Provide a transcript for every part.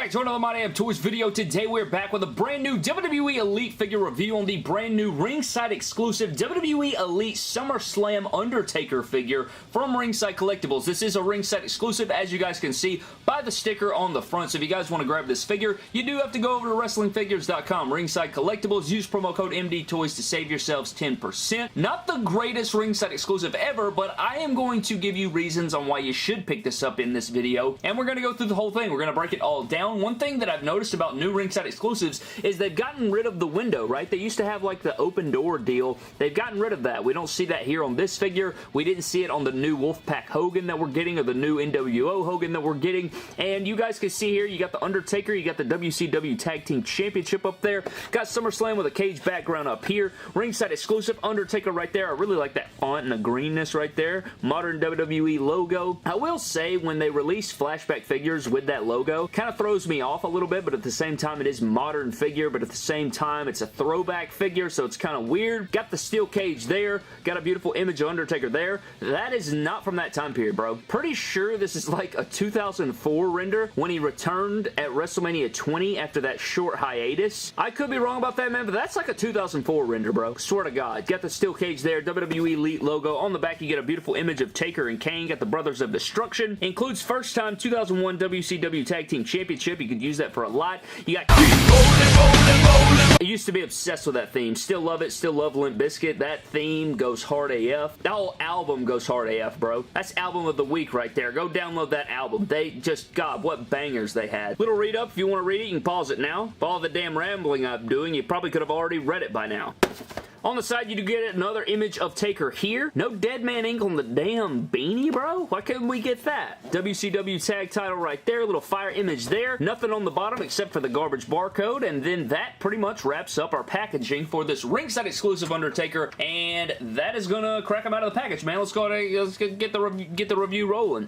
back to another My Damn Toys video. Today we're back with a brand new WWE Elite figure review on the brand new Ringside exclusive WWE Elite Summerslam Undertaker figure from Ringside Collectibles. This is a Ringside exclusive, as you guys can see by the sticker on the front. So if you guys want to grab this figure, you do have to go over to WrestlingFigures.com. Ringside Collectibles. Use promo code MDTOYS to save yourselves 10%. Not the greatest Ringside exclusive ever, but I am going to give you reasons on why you should pick this up in this video, and we're going to go through the whole thing. We're going to break it all down. One thing that I've noticed about new Ringside exclusives is they've gotten rid of the window, right? They used to have like the open door deal. They've gotten rid of that. We don't see that here on this figure. We didn't see it on the new Wolfpack Hogan that we're getting, or the new NWO Hogan that we're getting. And you guys can see here, you got the Undertaker, you got the WCW Tag Team Championship up there, got SummerSlam with a cage background up here, Ringside exclusive Undertaker right there. I really like that font and the greenness right there. Modern WWE logo. I will say, when they release flashback figures with that logo, kind of throws me off a little bit, but at the same time it is modern figure, but at the same time it's a throwback figure, so it's kind of weird. Got the steel cage there, got a beautiful image of Undertaker there. That is not from that time period, bro. Pretty sure this is like a 2004 render when he returned at WrestleMania 20 after that short hiatus. I could be wrong about that, man, but that's like a 2004 render, bro. Swear to God. Got the steel cage there, WWE Elite logo. On the back you get a beautiful image of Taker and Kane. Got the Brothers of Destruction. Includes first time 2001 WCW Tag Team Championship. You could use that for a lot. You got... I used to be obsessed with that theme. Still love it. Still love Limp Bizkit. That theme goes hard AF. That whole album goes hard AF, bro. That's album of the week right there. Go download that album. They just, God, what bangers they had. Little read up. If you want to read it, you can pause it now. For all the damn rambling I'm doing, you probably could have already read it by now. On the side, you do get another image of Taker here. No dead man ink on the damn beanie, bro. Why couldn't we get that? WCW tag title right there. Little fire image there. Nothing on the bottom except for the garbage barcode. And then that pretty much wraps up our packaging for this Ringside exclusive Undertaker. And that is going to crack him out of the package, man. Let's go ahead and let's get the review rolling.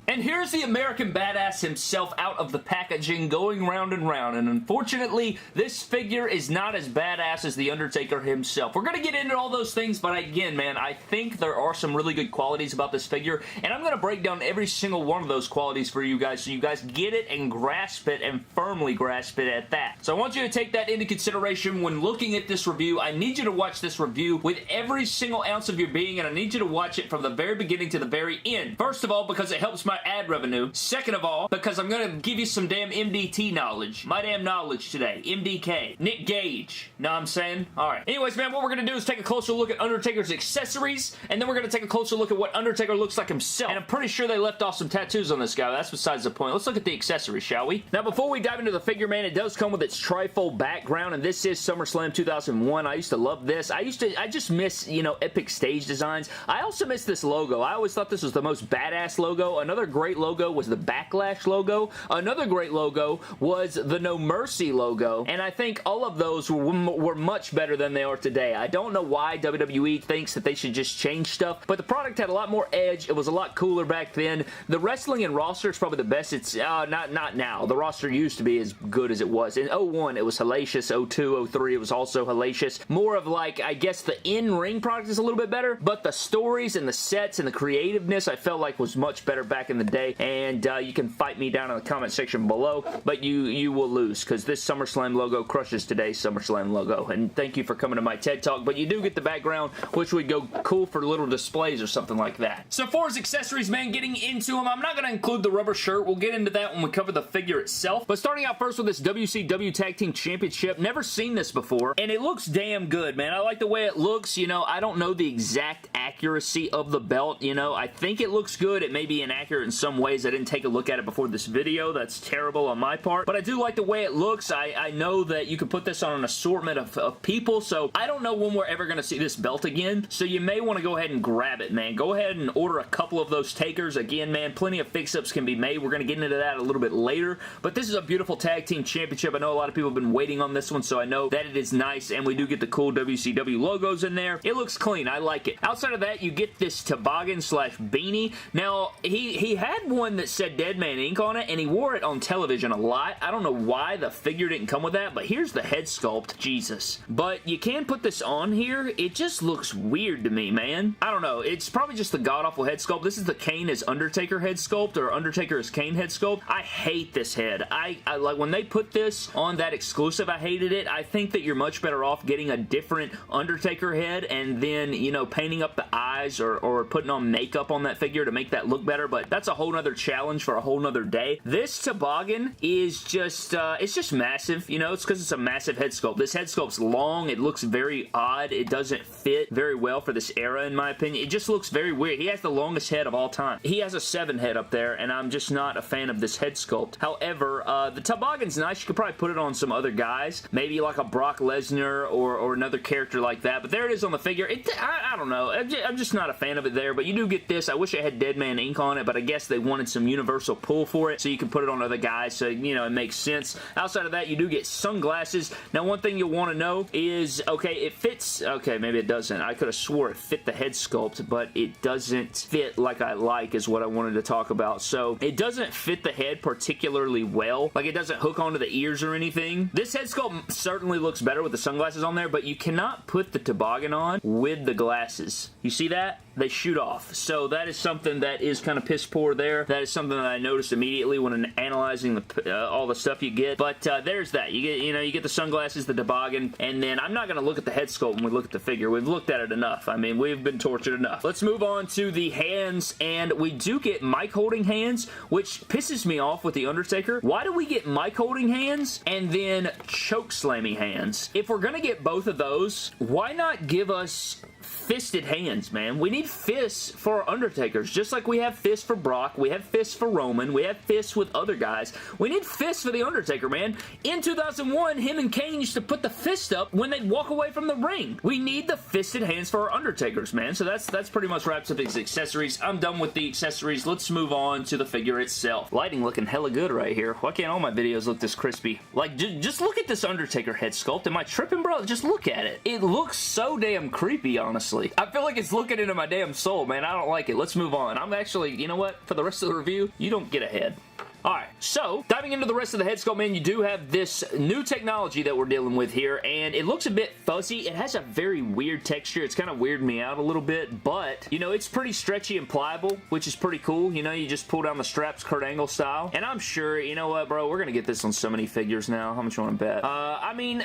And here's the American Badass himself out of the packaging, going round and round. And unfortunately, this figure is not as badass as the Undertaker himself. We're going to get into all those things, but again, man, I think there are some really good qualities about this figure, and I'm going to break down every single one of those qualities for you guys, so you guys get it and grasp it, and firmly grasp it at that. So I want you to take that into consideration when looking at this review. I need you to watch this review with every single ounce of your being, and I need you to watch it from the very beginning to the very end. First of all, because it helps my ad revenue. Second of all, because I'm going to give you some damn MDT knowledge. My damn knowledge today. MDK. Nick Gage. Know what I'm saying? Alright. Anyways, man, what we're going to do is take a closer look at Undertaker's accessories, and then we're going to take a closer look at what Undertaker looks like himself. And I'm pretty sure they left off some tattoos on this guy. That's besides the point. Let's look at the accessories, shall we? Now, before we dive into the figure, man, it does come with its trifold background, and this is SummerSlam 2001. I used to love this. I just miss, you know, epic stage designs. I also miss this logo. I always thought this was the most badass logo. Another great logo was the Backlash logo. Another great logo was the No Mercy logo, and I think all of those were much better than they are today. I don't know why WWE thinks that they should just change stuff, but the product had a lot more edge. It was a lot cooler back then. The wrestling and roster is probably the best. It's not now. The roster used to be as good as it was. In 01, it was hellacious. 02, 03, it was also hellacious. More of like, I guess the in-ring product is a little bit better, but the stories and the sets and the creativeness I felt like was much better back in the day, and you can fight me down in the comment section below, but you will lose, because this SummerSlam logo crushes today's SummerSlam logo. And thank you for coming to my TED Talk, but you do get the background, which would go cool for little displays or something like that. So for his accessories, man, getting into them, I'm not going to include the rubber shirt. We'll get into that when we cover the figure itself. But starting out first with this WCW Tag Team Championship, never seen this before, and it looks damn good, man. I like the way it looks. You know, I don't know the exact accuracy of the belt, you know. I think it looks good. It may be inaccurate in some ways. I didn't take a look at it before this video. That's terrible on my part, but I do like the way it looks. I know that you can put this on an assortment of people, so I don't know when we're ever going to see this belt again, so you may want to go ahead and grab it, man. Go ahead and order a couple of those takers. Again, man, plenty of fix-ups can be made. We're going to get into that a little bit later, but this is a beautiful Tag Team Championship. I know a lot of people have been waiting on this one, so I know that it is nice, and we do get the cool WCW logos in there. It looks clean. I like it. Outside of that, you get this toboggan slash beanie. Now, he had one that said Dead Man Ink on it, and he wore it on television a lot. I don't know why the figure didn't come with that, but here's the head sculpt. Jeez Jesus. But you can put this on here. It just looks weird to me, man. I don't know. It's probably just the god-awful head sculpt. This is the Kane as Undertaker head sculpt, or Undertaker as Kane head sculpt. I hate this head. I like when they put this on that exclusive, I hated it. I think that you're much better off getting a different Undertaker head and then, you know, painting up the eyes or putting on makeup on that figure to make that look better, but that's a whole nother challenge for a whole nother day. This toboggan is just, it's just massive, you know, it's because it's a massive head sculpt. This head sculpt's long. It looks very odd. It doesn't fit very well for this era, in my opinion. It just looks very weird. He has the longest head of all time. He has a 7 head up there, and I'm just not a fan of this head sculpt. However, the toboggan's nice. You could probably put it on some other guys, maybe like a Brock Lesnar or another character like that, but there it is on the figure. I don't know. I'm just not a fan of it there, but you do get this. I wish it had Dead Man ink on it, but I guess they wanted some universal pull for it, so you can put it on other guys, so, you know, it makes sense. Outside of that, you do get sunglasses. Now, one thing you'll want to know is, okay, it fits. Okay, maybe it doesn't. I could have swore it fit the head sculpt, but it doesn't fit like I like, is what I wanted to talk about. So, it doesn't fit the head particularly well. Like, it doesn't hook onto the ears or anything. This head sculpt certainly looks better with the sunglasses on there, but you cannot put the toboggan on with the glasses. You see that? They shoot off. So that is something that is kind of piss poor there. That is something that I noticed immediately when analyzing all the stuff you get. But there's that. You get the sunglasses, the toboggan, and then I'm not going to look at the head sculpt when we look at the figure. We've looked at it enough. I mean, we've been tortured enough. Let's move on to the hands, and we do get mic holding hands, which pisses me off with the Undertaker. Why do we get mic holding hands and then choke slamming hands? If we're going to get both of those, why not give us fisted hands, man? We need fists for our Undertakers, just like we have fists for Brock, we have fists for Roman, we have fists with other guys. We need fists for the Undertaker, man. In 2001, him and Kane used to put the fist up when they'd walk away from the ring. We need the fisted hands for our Undertakers, man. So that's pretty much wraps up his accessories. I'm done with the accessories. Let's move on to the figure itself. Lighting looking hella good right here. Why can't all my videos look this crispy? Like, just look at this Undertaker head sculpt. Am I tripping, bro? Just look at it. It looks so damn creepy, honestly. I feel like it's looking into my damn soul, man. I don't like it. Let's move on. I'm actually, you know what? For the rest of the review, you don't get ahead. Alright, so, diving into the rest of the head sculpt, man, you do have this new technology that we're dealing with here, and it looks a bit fuzzy. It has a very weird texture. It's kind of weirding me out a little bit, but, you know, it's pretty stretchy and pliable, which is pretty cool. You know, you just pull down the straps Kurt Angle style, and I'm sure, you know what, bro, we're going to get this on so many figures now. How much you want to bet? I mean,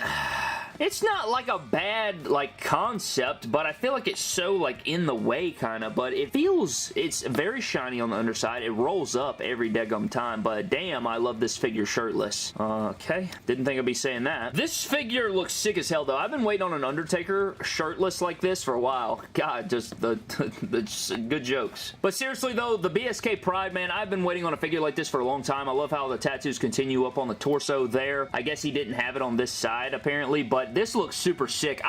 it's not like a bad, like, concept, but I feel like it's so, like, in the way, kind of, but it's very shiny on the underside. It rolls up every daggum time, but damn, I love this figure shirtless. Okay, didn't think I'd be saying that. This figure looks sick as hell, though. I've been waiting on an Undertaker shirtless like this for a while. God, just the good jokes. But seriously, though, the BSK Pride, man, I've been waiting on a figure like this for a long time. I love how the tattoos continue up on the torso there. I guess he didn't have it on this side, apparently, but this looks super sick.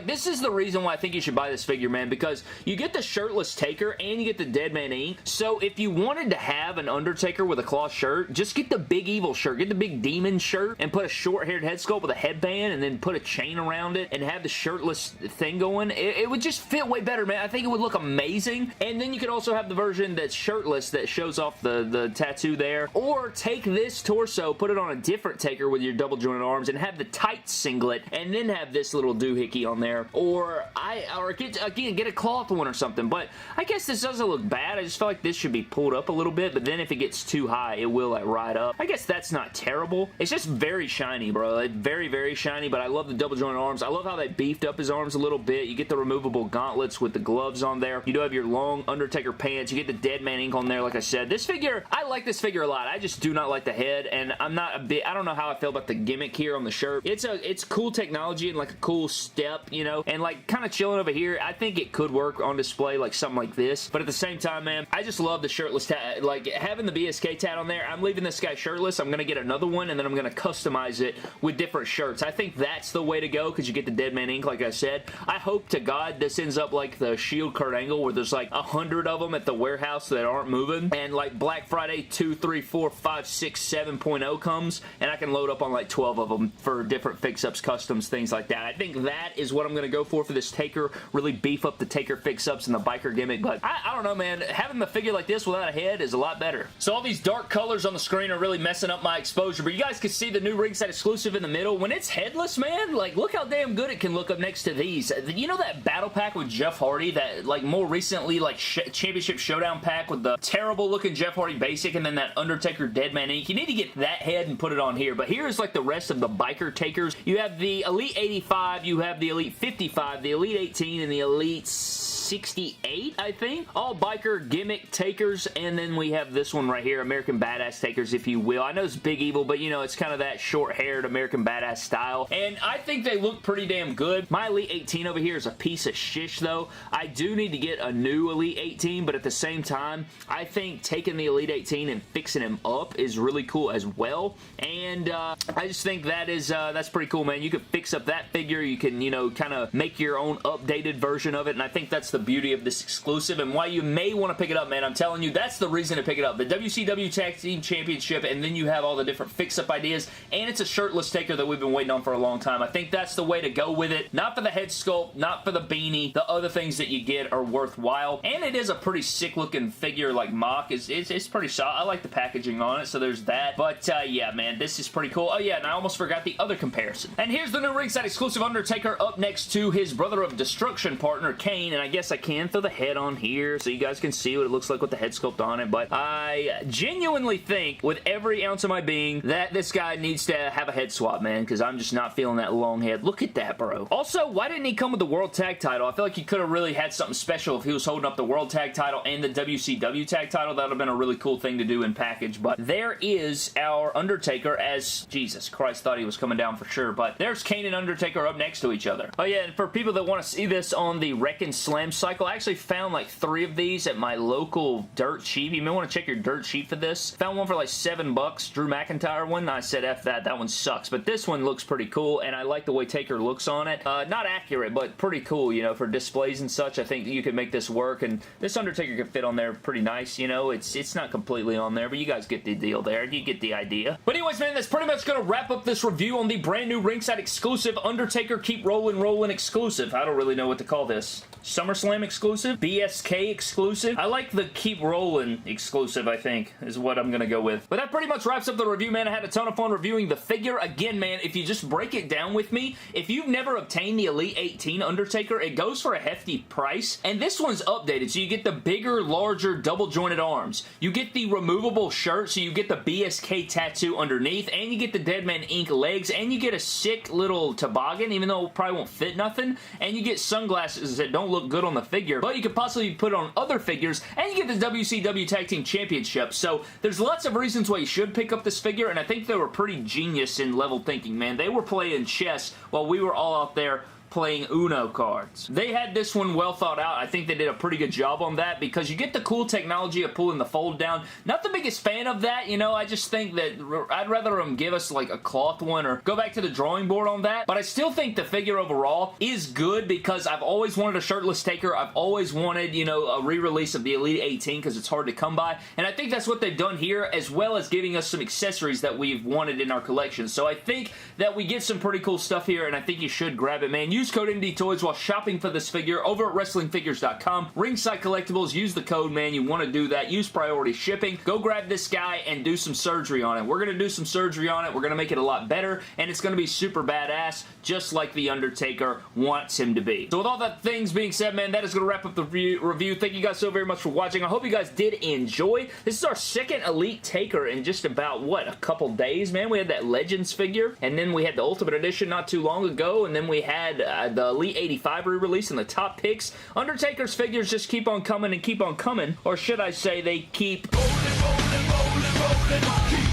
This is the reason why I think you should buy this figure, man, because you get the shirtless Taker and you get the Dead Man ink. So if you wanted to have an Undertaker with a cloth shirt, just get the big evil shirt. Get the big demon shirt and put a short-haired head sculpt with a headband and then put a chain around it and have the shirtless thing going. It would just fit way better, man. I think it would look amazing. And then you could also have the version that's shirtless that shows off the tattoo there. Or take this torso, put it on a different Taker with your double jointed arms and have the tight singlet and then have this little doohickey on there. Or get a cloth one or something. But I guess this doesn't look bad. I just feel like this should be pulled up a little bit, but then if it gets too high, it will like ride up. I guess that's not terrible. It's just very shiny, bro. Like, very, very shiny, but I love the double jointed arms. I love how they beefed up his arms a little bit. You get the removable gauntlets with the gloves on there. You do have your long Undertaker pants. You get the Dead Man ink on there, like I said. This figure, I like this figure a lot. I just do not like the head, and I don't know how I feel about the gimmick here on the shirt. It's cool technology and like a cool step, you know, and like kind of chilling over here. I think it could work on display like something like this, but at the same time, man, I just love the shirtless tat. Like, having the BSK tat on there, I'm leaving this guy shirtless. I'm going to get another one, and then I'm going to customize it with different shirts. I think that's the way to go, because you get the Dead Man ink, like I said. I hope to God this ends up like the Shield Kurt Angle, where there's like 100 of them at the warehouse that aren't moving, and like Black Friday 2, 3, 4, 5, 6, 7.0 comes, and I can load up on like 12 of them for different fix-ups, customs, arms, things like that. I think that is what I'm going to go for this Taker. Really beef up the Taker fix-ups and the biker gimmick, but I don't know, man. Having the figure like this without a head is a lot better. So all these dark colors on the screen are really messing up my exposure, but you guys can see the new ringside exclusive in the middle. When it's headless, man, like, look how damn good it can look up next to these. You know that battle pack with Jeff Hardy, that, like, more recently, like, Championship Showdown pack with the terrible looking Jeff Hardy basic and then that Undertaker Deadman Inc. You need to get that head and put it on here, but here's like the rest of the biker Takers. You have the Elite 85, you have the Elite 55, the Elite 18, and the Elite 68, I think. All biker gimmick Takers, and then we have this one right here, American Badass Takers, if you will. I know it's Big Evil, but you know, it's kind of that short-haired American Badass style, and I think they look pretty damn good. My Elite 18 over here is a piece of shish, though. I do need to get a new Elite 18, but at the same time, I think taking the Elite 18 and fixing him up is really cool as well, and I just think that is that's pretty cool, man. You can fix up that figure, you can, you know, kind of make your own updated version of it, and I think that's the beauty of this exclusive and why you may want to pick it up, man. I'm telling you, that's the reason to pick it up. The WCW Tag Team Championship, and then you have all the different fix-up ideas, and it's a shirtless Taker that we've been waiting on for a long time. I think that's the way to go with it. Not for the head sculpt, not for the beanie. The other things that you get are worthwhile, and it is a pretty sick-looking figure, like mock. It's pretty solid. I like the packaging on it, so there's that. But, yeah, man, this is pretty cool. Oh, yeah, and I almost forgot the other comparison. And here's the new ringside exclusive Undertaker up next to his Brother of Destruction partner, Kane, and I guess I can throw the head on here so you guys can see what it looks like with the head sculpt on it, but I genuinely think with every ounce of my being that this guy needs to have a head swap, man, because I'm just not feeling that long head. Look at that, bro. Also, why didn't he come with the World Tag title? I feel like he could have really had something special if he was holding up the World Tag title and the WCW Tag title. That would have been a really cool thing to do in package, but there is our Undertaker as, Jesus Christ, thought he was coming down for sure, but there's Kane and Undertaker up next to each other. Oh yeah, and for people that want to see this on the Wreck and Slam cycle, I actually found like 3 of these at my local dirt cheap. You may want to check your dirt cheap for this. Found one for like $7, Drew McIntyre one. I said F that, that one sucks, but this one looks pretty cool, and I like the way Taker looks on it. Not accurate, but pretty cool, you know, for displays and such. I think you could make this work, and this Undertaker could fit on there pretty nice, you know. It's not completely on there, but you guys get the deal there. You get the idea. But anyways, man, that's pretty much going to wrap up this review on the brand new ringside exclusive Undertaker Keep Rollin' exclusive. I don't really know what to call this. Summerslam exclusive? BSK exclusive? I like the Keep Rollin' exclusive, I think, is what I'm going to go with. But that pretty much wraps up the review, man. I had a ton of fun reviewing the figure. Again, man, if you just break it down with me, if you've never obtained the Elite 18 Undertaker, it goes for a hefty price. And this one's updated, so you get the bigger, larger, double-jointed arms. You get the removable shirt, so you get the BSK tattoo underneath, and you get the Deadman Inc. legs, and you get a sick little toboggan, even though it probably won't fit nothing, and you get sunglasses that don't look good on the figure, but you could possibly put on other figures, and you get the WCW Tag Team Championship. So there's lots of reasons why you should pick up this figure, and I think they were pretty genius in level thinking, man. They were playing chess while we were all out there playing Uno cards. They had this one well thought out. I think they did a pretty good job on that because you get the cool technology of pulling the fold down. Not the biggest fan of that, you know. I just think that I'd rather them give us like a cloth one or go back to the drawing board on that, but I still think the figure overall is good because I've always wanted a shirtless Taker. I've always wanted, you know, a re-release of the Elite 18 because it's hard to come by, and I think that's what they've done here, as well as giving us some accessories that we've wanted in our collection. So I think that we get some pretty cool stuff here, and I think you should grab it, man. Use code MDTOYS while shopping for this figure over at WrestlingFigures.com. Ringside Collectibles, use the code, man. You want to do that. Use priority shipping. Go grab this guy and do some surgery on it. We're going to do some surgery on it. We're going to make it a lot better, and it's going to be super badass, just like The Undertaker wants him to be. So with all that things being said, man, that is going to wrap up the review. Thank you guys so very much for watching. I hope you guys did enjoy. This is our second Elite Taker in just about, what, a couple days, man? We had that Legends figure, and then we had the Ultimate Edition not too long ago, and then we had the Elite 85 re-release and the top picks. Undertaker's figures just keep on coming and keep on coming, or should I say they keep rolling, rolling, rolling, rolling, keep